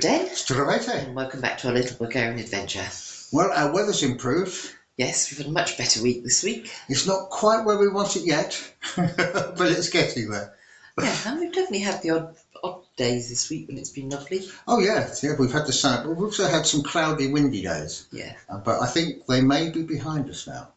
Lazarovden, Здравейте! and welcome back to our little Bulgarian adventure. Well, our weather's improved. Yes, we've had a much better week this week. It's not quite where we want it yet, but it's getting there. Yeah, and we've definitely had the odd days this week when it's been lovely. Oh yeah, we've had the sun, but we've also had some cloudy, windy days. Yeah. But I think they may be behind us now.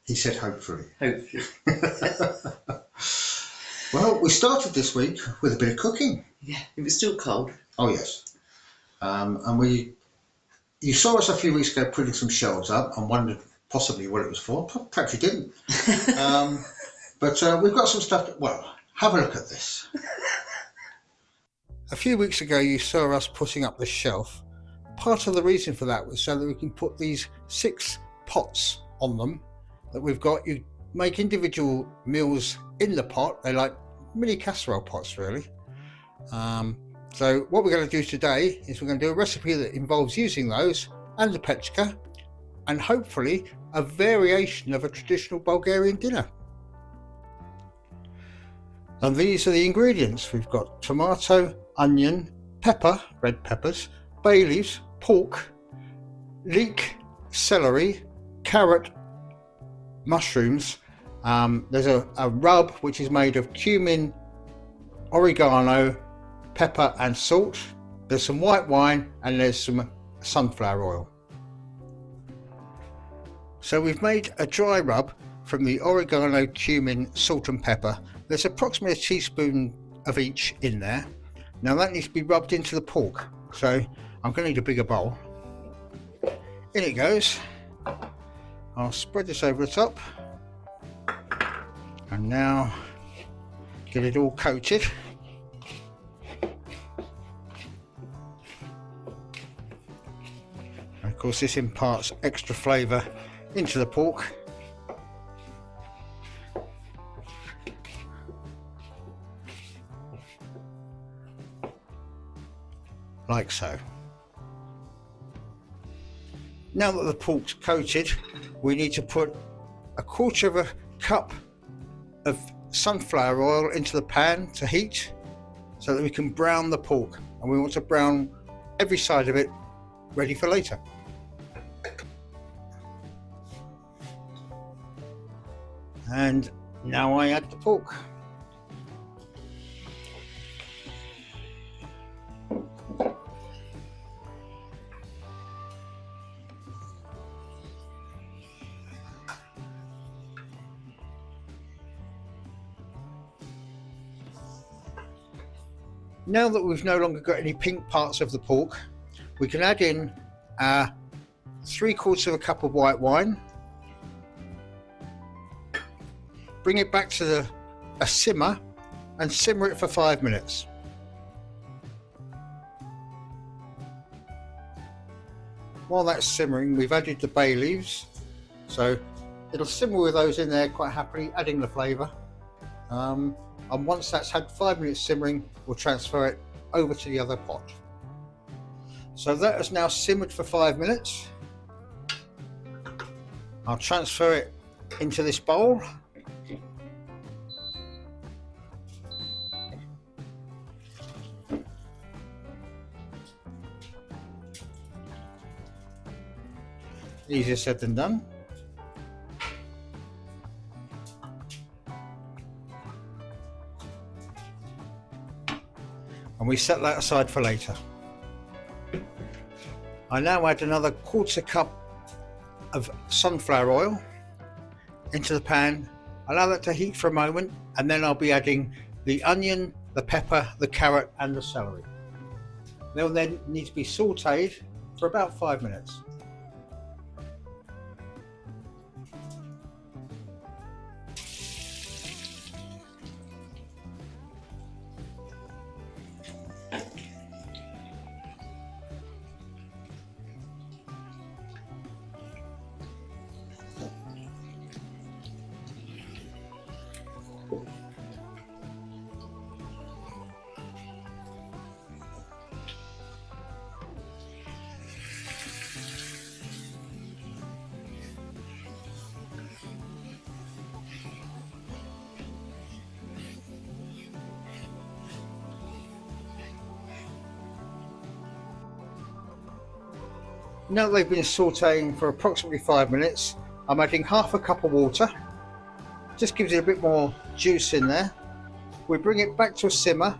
He said hopefully. Hopefully. Well, we started this week with a bit of cooking. Yeah, it was still cold. Oh yes. And you saw us a few weeks ago putting some shelves up and wondered possibly what it was for. Perhaps you didn't. But we've got some stuff. Have a look at this. A few weeks ago you saw us putting up this shelf. Part of the reason for that was so that we can put these 6 pots on them that we've got. You make individual meals in the pot. They're like mini casserole pots really. So what we're going to do today is we're going to do a recipe that involves using those and the pechka and hopefully a variation of a traditional Bulgarian dinner. And these are the ingredients. We've got tomato, onion, pepper, red peppers, bay leaves, pork, leek, celery, carrot, mushrooms. There's a rub which is made of cumin, oregano, pepper and salt. There's some white wine and there's some sunflower oil. So we've made a dry rub from the oregano, cumin, salt and pepper. There's approximately a teaspoon of each in there. Now that needs to be rubbed into the pork. So I'm going to need a bigger bowl. In it goes. I'll spread this over the top. And now get it all coated. And of course this imparts extra flavour into the pork. Like so. Now that the pork's coated, we need to put a quarter of a cup of sunflower oil into the pan to heat so that we can brown the pork, and we want to brown every side of it ready for later. And now I add the pork. Now that we've no longer got any pink parts of the pork, we can add in 3/4 of a cup of white wine. Bring it back to a simmer and simmer it for 5 minutes. While that's simmering, we've added the bay leaves, so it'll simmer with those in there quite happily, adding the flavour. And once that's had 5 minutes simmering, we'll transfer it over to the other pot. So that has now simmered for 5 minutes. I'll transfer it into this bowl. Easier said than done. And we set that aside for later. I now add another 1/4 cup of sunflower oil into the pan, allow that to heat for a moment, and then I'll be adding the onion, the pepper, the carrot and the celery. They'll then need to be sautéed for about 5 minutes. Now they've been sauteing for approximately 5 minutes, I'm adding half a cup of water. Just gives it a bit more juice in there. We bring it back to a simmer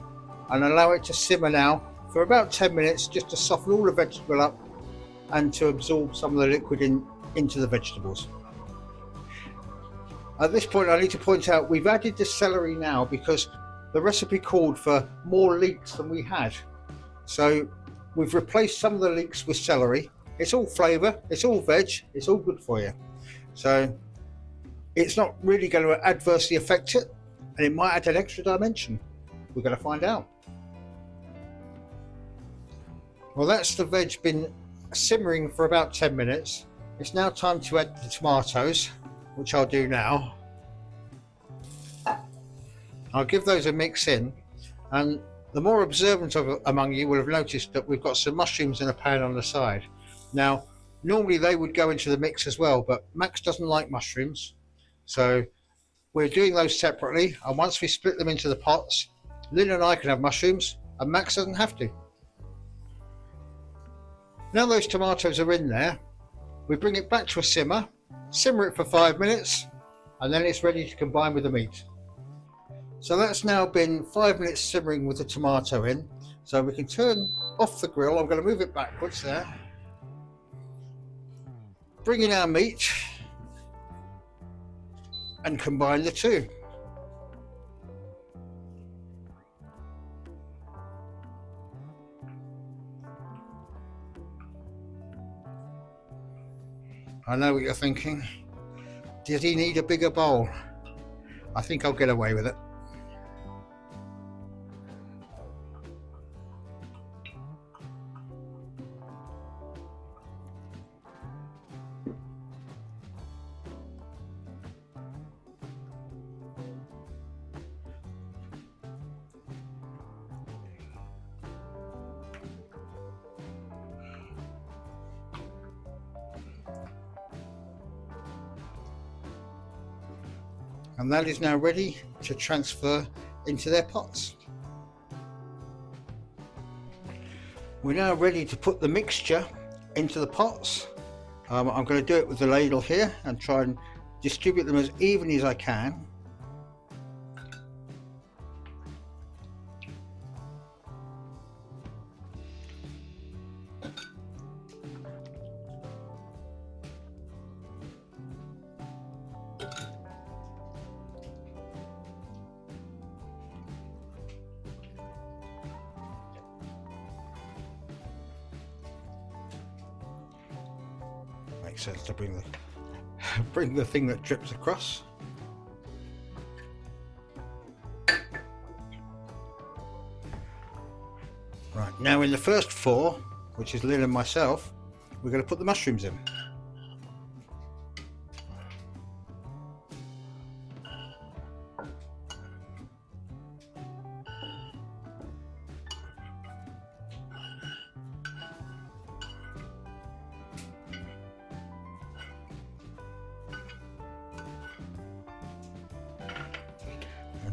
and allow it to simmer now for about 10 minutes, just to soften all the vegetable up and to absorb some of the liquid into the vegetables. At this point, I need to point out we've added the celery now because the recipe called for more leeks than we had. So we've replaced some of the leeks with celery. It's all flavour, it's all veg, it's all good for you. So it's not really going to adversely affect it, and it might add an extra dimension. We're going to find out. Well, that's the veg been simmering for about 10 minutes. It's now time to add the tomatoes, which I'll do now. I'll give those a mix in, and the more observant among you will have noticed that we've got some mushrooms in a pan on the side. Now, normally they would go into the mix as well, but Max doesn't like mushrooms, so we're doing those separately, and once we split them into the pots, Lynn and I can have mushrooms and Max doesn't have to. Now those tomatoes are in there, we bring it back to a simmer it for 5 minutes, and then it's ready to combine with the meat. So that's now been 5 minutes simmering with the tomato in, so we can turn off the grill. I'm going to move it backwards there. Bring in our meat and combine the two. I know what you're thinking. Did he need a bigger bowl? I think I'll get away with it. And that is now ready to transfer into their pots. We're now ready to put the mixture into the pots. I'm going to do it with the ladle here and try and distribute them as evenly as I can. Makes sense to bring the thing that drips across. Right, now in the first 4, which is Lynn and myself, we're going to put the mushrooms in.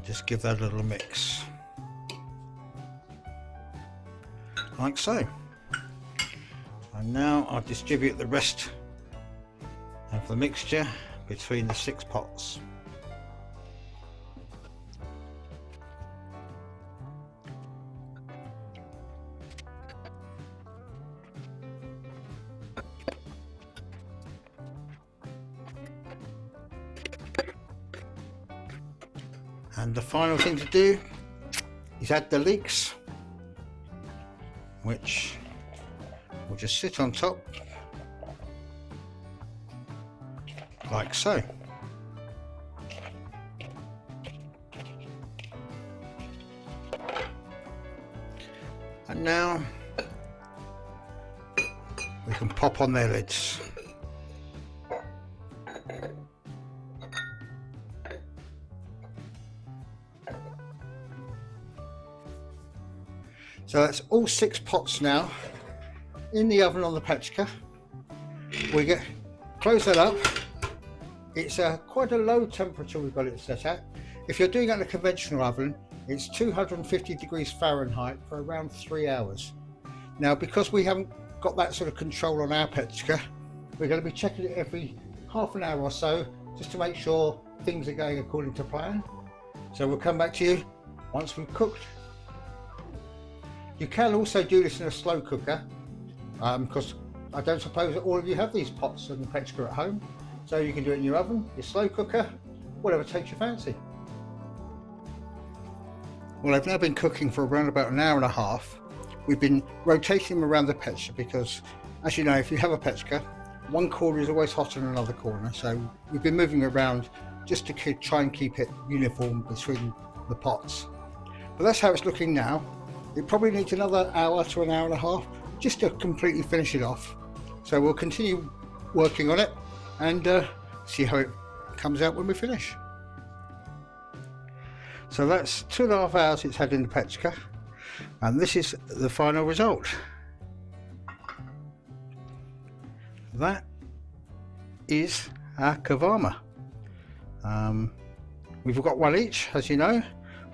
Just give that a little mix, like so. And now I'll distribute the rest of the mixture between the 6 pots. And the final thing to do is add the leeks, which will just sit on top like so. And now we can pop on their lids. So that's all 6 pots now in the oven on the Pachka. We close that up. It's quite a low temperature we've got it set at. If you're doing it in a conventional oven, it's 250 degrees Fahrenheit for around 3 hours. Now, because we haven't got that sort of control on our Petrika, we're going to be checking it every half an hour or so just to make sure things are going according to plan. So we'll come back to you once we've cooked. You can also do this in a slow cooker, because I don't suppose that all of you have these pots and Petrika at home. So you can do it in your oven, your slow cooker, whatever takes your fancy. Well, I've now been cooking for around about an hour and a half. We've been rotating them around the Petrika because, as you know, if you have a Petrika, one corner is always hotter than another corner. So we've been moving around just to try and keep it uniform between the pots. But that's how it's looking now. It probably needs another hour to an hour and a half just to completely finish it off. So we'll continue working on it and see how it comes out when we finish. So that's 2.5 hours it's had in the Petrika, and this is the final result. That is our Kavarma. We've got one each, as you know.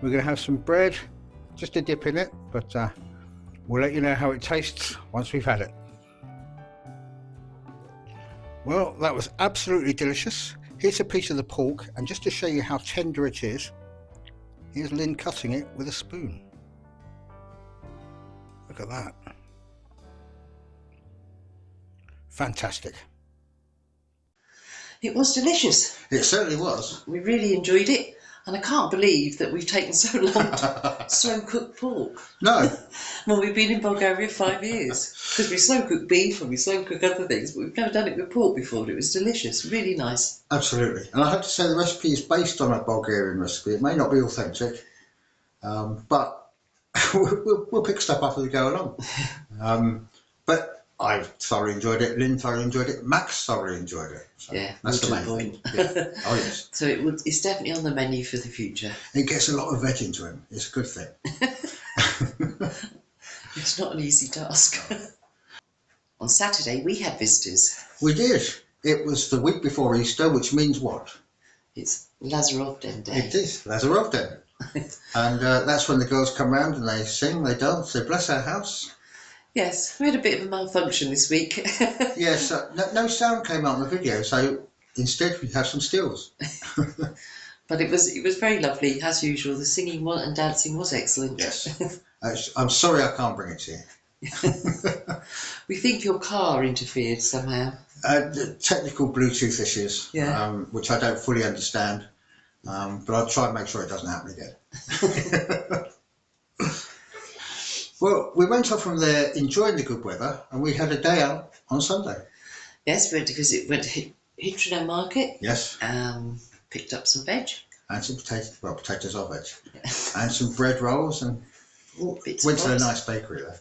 We're going to have some bread just to dip in it, but we'll let you know how it tastes once we've had it. Well, that was absolutely delicious. Here's a piece of the pork, and just to show you how tender it is, here's Lynn cutting it with a spoon. Look at that. Fantastic. It was delicious. It certainly was. We really enjoyed it, and I can't believe that we've taken so long to slow cook pork. No. Well, we've been in Bulgaria 5 years because we slow cook beef and we slow cook other things, but we've never done it with pork before. It was delicious, really nice. Absolutely. And I have to say the recipe is based on a Bulgarian recipe. It may not be authentic, but we'll pick stuff up as we go along. But I thoroughly enjoyed it. Lynn thoroughly enjoyed it. Max thoroughly enjoyed it. So yeah, that's the main point. Yeah. Oh yes. So it's definitely on the menu for the future. It gets a lot of veg into him. It's a good thing. It's not an easy task. On Saturday we had visitors. We did. It was the week before Easter, which means what? It's Lazarovden day. It is Lazarovden. And that's when the girls come round and they sing, they dance, they bless our house. Yes, we had a bit of a malfunction this week. Yes, no sound came out in the video, so instead we have some stills. But it was very lovely, as usual. The singing and dancing was excellent. Yes. I'm sorry I can't bring it to you. We think your car interfered somehow. The technical Bluetooth issues, yeah. Which I don't fully understand, but I'll try and make sure it doesn't happen again. Well, we went off from there enjoying the good weather, and we had a day out on Sunday. Yes, we went to Hitrino Market. Yes. Picked up some veg. And some potatoes are veg. Yeah. And some bread rolls, and went to a nice bakery there.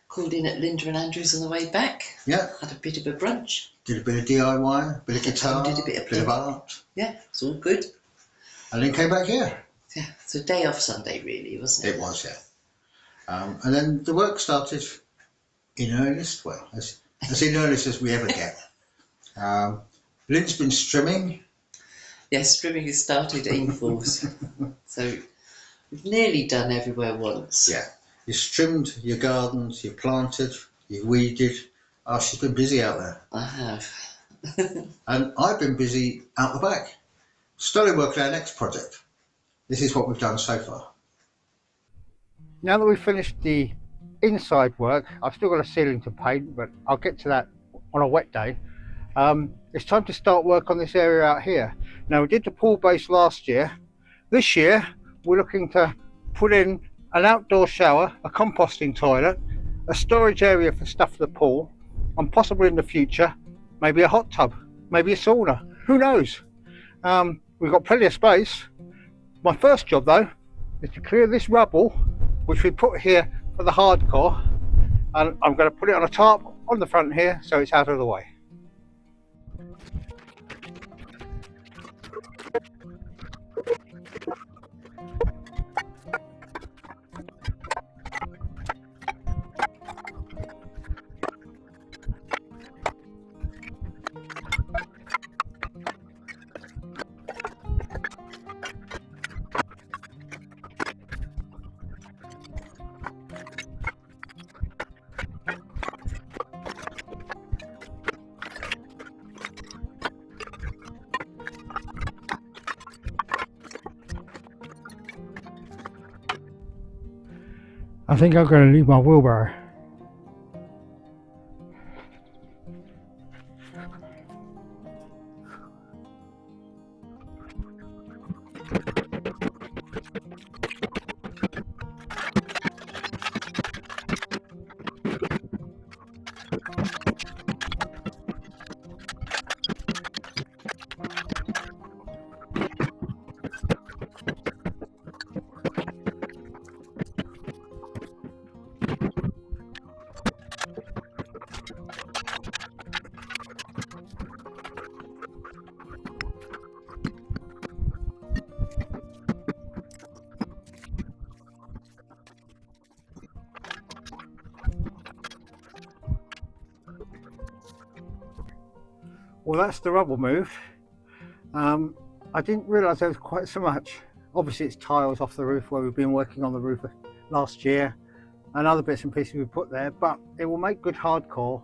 Called in at Linda and Andrew's on the way back. Yeah. Had a bit of a brunch. Did a bit of DIY, a bit of guitar, did a bit of art. Yeah, it's all good. And then came back here. Yeah, it's a day off Sunday really, wasn't it? It was, yeah. And then the work started in earnest, well, as in earnest as we ever get. Lynn's been strimming. Yes, strimming has started in force. So we've nearly done everywhere once. Yeah. You trimmed your gardens, you planted, you weeded. Oh, she's been busy out there. I have. And I've been busy out the back, slowly working our next project. This is what we've done so far. Now that we've finished the inside work, I've still got a ceiling to paint, but I'll get to that on a wet day. It's time to start work on this area out here. Now, we did the pool base last year. This year, we're looking to put in an outdoor shower, a composting toilet, a storage area for stuff for the pool, and possibly in the future, maybe a hot tub, maybe a sauna. Who knows? We've got plenty of space. My first job, though, is to clear this rubble, which we put here for the hardcore, and I'm going to put it on a tarp on the front here so it's out of the way. I think I'm going to leave my wheelbarrow. Well, that's the rubble moved. I didn't realise there was quite so much. Obviously it's tiles off the roof where we've been working on the roof last year, and other bits and pieces we put there, but it will make good hardcore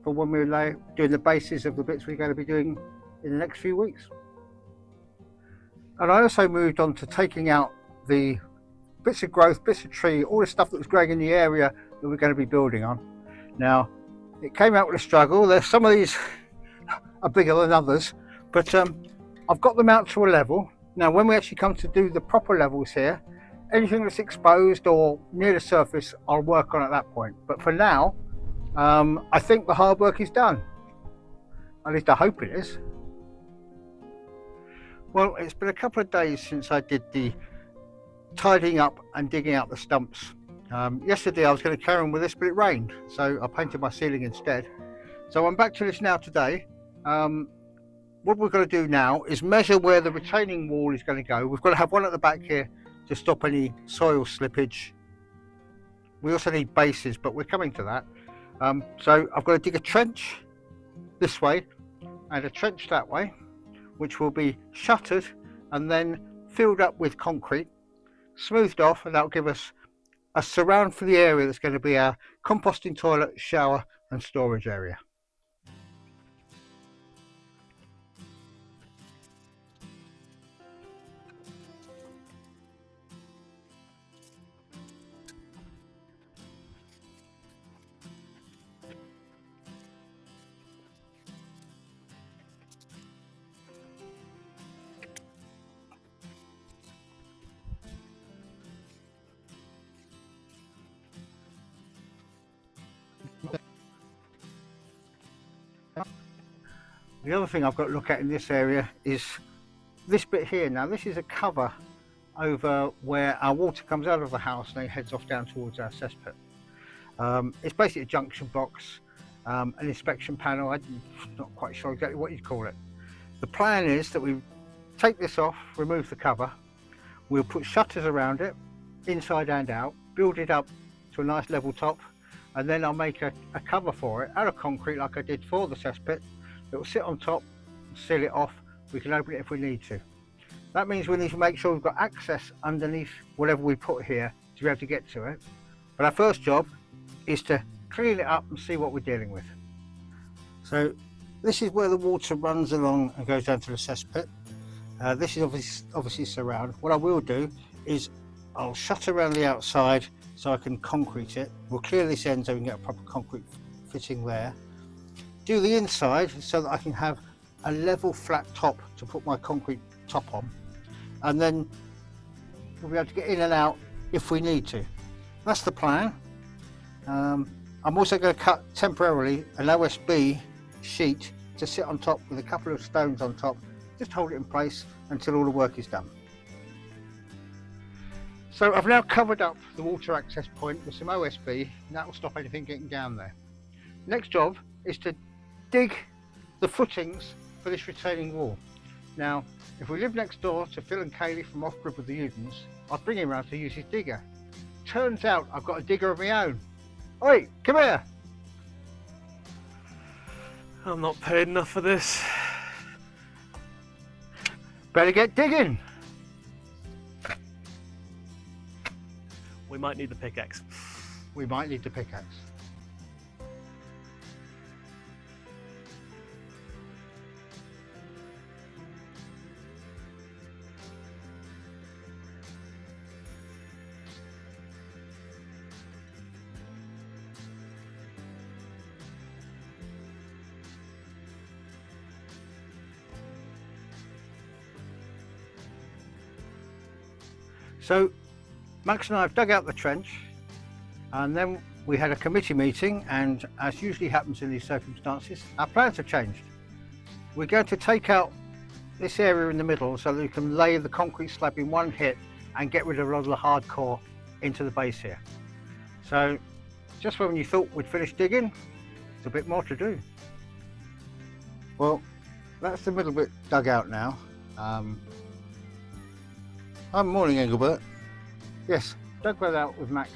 for when we're doing the bases of the bits we're going to be doing in the next few weeks. And I also moved on to taking out the bits of growth, bits of tree, all the stuff that was growing in the area that we're going to be building on. Now, it came out with a struggle. There's some of these are bigger than others, but I've got them out to a level. Now, when we actually come to do the proper levels here, anything that's exposed or near the surface, I'll work on at that point. But for now, I think the hard work is done. At least I hope it is. Well, it's been a couple of days since I did the tidying up and digging out the stumps. Yesterday I was going to carry on with this, but it rained, so I painted my ceiling instead. So I'm back to this now today. What we're going to do now is measure where the retaining wall is going to go. We've got to have one at the back here to stop any soil slippage. We also need bases, but we're coming to that. So I've got to dig a trench this way and a trench that way, which will be shuttered and then filled up with concrete, smoothed off, and that'll give us a surround for the area that's going to be our composting toilet, shower and storage area. The other thing I've got to look at in this area is this bit here. Now this is a cover over where our water comes out of the house and it heads off down towards our cesspit. It's basically a junction box, an inspection panel. I'm not quite sure exactly what you'd call it. The plan is that we take this off, remove the cover, we'll put shutters around it, inside and out, build it up to a nice level top, and then I'll make a cover for it out of concrete like I did for the cesspit. It will sit on top, seal it off. We can open it if we need to. That means we need to make sure we've got access underneath whatever we put here to be able to get to it. But our first job is to clean it up and see what we're dealing with. So this is where the water runs along and goes down to the cesspit. This is obviously surround. What I will do is I'll shut around the outside so I can concrete it. We'll clear this end so we can get a proper concrete fitting there. Do the inside so that I can have a level flat top to put my concrete top on, and then we'll be able to get in and out if we need to. That's the plan. I'm also going to cut temporarily an OSB sheet to sit on top with a couple of stones on top, just hold it in place until all the work is done. So I've now covered up the water access point with some OSB, and that will stop anything getting down there. Next job is to dig the footings for this retaining wall. Now, if we live next door to Phil and Kaylee from Off Grid with the Udens, I'd bring him around to use his digger. Turns out I've got a digger of my own. Oi, come here! I'm not paid enough for this. Better get digging! We might need the pickaxe. We might need the pickaxe. So Max and I have dug out the trench, and then we had a committee meeting, and as usually happens in these circumstances, our plans have changed. We're going to take out this area in the middle so that we can lay the concrete slab in one hit and get rid of a lot of the hard core into the base here. So just when you thought we'd finished digging, there's a bit more to do. Well, that's the middle bit dug out now. Morning, Engelbert. Yes, dug that out with Max,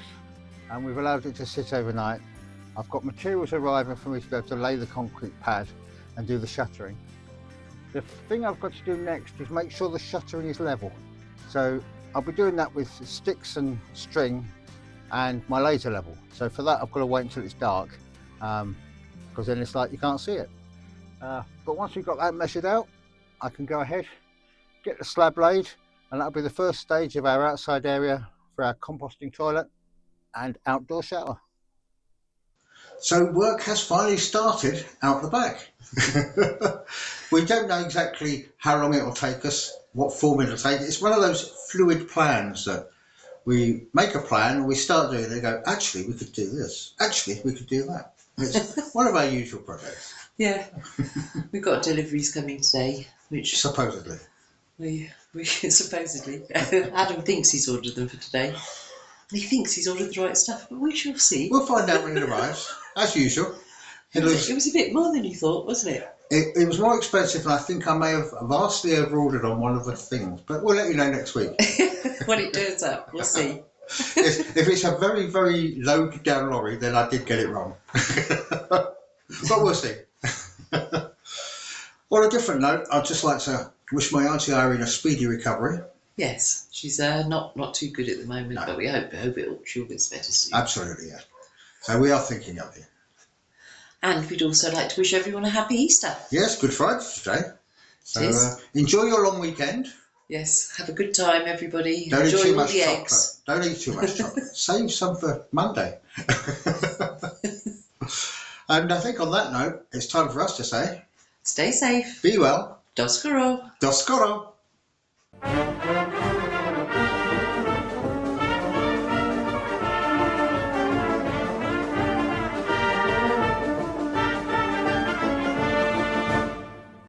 and we've allowed it to sit overnight. I've got materials arriving for me to be able to lay the concrete pad and do the shuttering. The thing I've got to do next is make sure the shuttering is level. So I'll be doing that with sticks and string and my laser level. So for that I've got to wait until it's dark, because then it's like you can't see it. But once we've got that measured out, I can go ahead, get the slab laid, and that'll be the first stage of our outside area for our composting toilet and outdoor shower. So work has finally started out the back. We don't know exactly how long it will take us, what form it'll take. It's one of those fluid plans that we make a plan and we start doing it and go, actually we could do this, actually we could do that. It's one of our usual projects. Yeah, we've got deliveries coming today, which Supposedly. we supposedly Adam thinks he's ordered them for today, and he thinks he's ordered the right stuff, but we shall see. We'll find out when it arrives, as usual. It was a bit more than you thought, wasn't it? It was more expensive, and I think I may have vastly over-ordered on one of the things, but we'll let you know next week. When it turns up, we'll see. If it's a very, very loaded down lorry, then I did get it wrong. But we'll see. On a different note, I'd just like to wish my Auntie Irene a speedy recovery. Yes, she's not too good at the moment, No. but we hope she'll get better soon. Absolutely, yeah. So we are thinking of you. And we'd also like to wish everyone a happy Easter. Yes, Good Friday today. So It is. enjoy your long weekend. Yes, have a good time, everybody. Don't eat Enjoy too all much the chocolate. eggs. Don't eat too much chocolate. Save some for Monday. And I think on that note, it's time for us to say, Stay safe. be well. Doskoro. Do skoro.